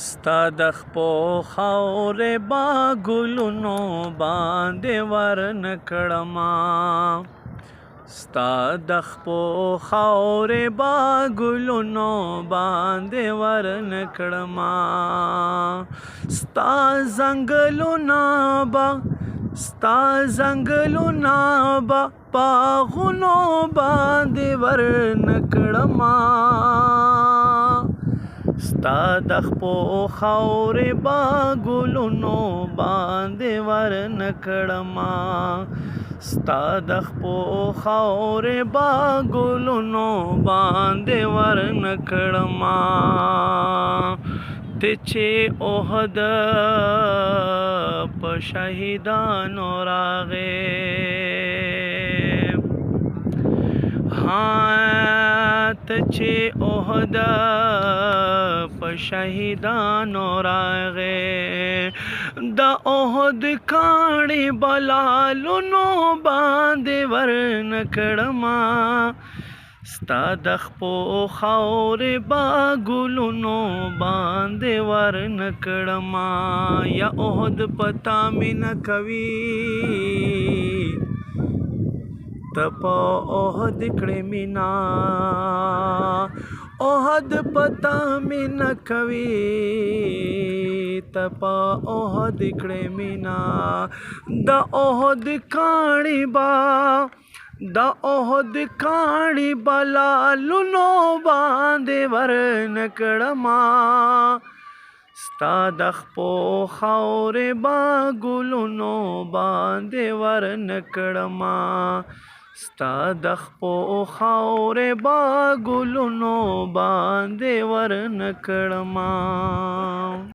ستا د خپو خاورې با ګلونو باندې ورنکړما ستا د خپو خاورې با ګلونو باندې ورنکړما ستا زنګلونه با باغونو باندې ورنکړما ستا د خپو خاورې با ګلونو باندې ورنکړما ستا د خپو خاورې با ګلونو باندې ورنکړما ته چې احد په شهیدانو راغې ته چې احد په شهیدانو راغې د احد کاڼي بلالونو باندې ورنکړما ستا د خپو خاورې با ګلونو باندې ورنکړما یا احد پتا مینه کوي ته په احد کړې مینا احد پتا مینه کوي ته په احد کړې مینا د احد کاڼي بلالونو باندې ورنکړما ستا د خپو خاورې با ګلونو باندې ورنکړما ستا د خپو خاورې با ګلونو باندې ورنکړما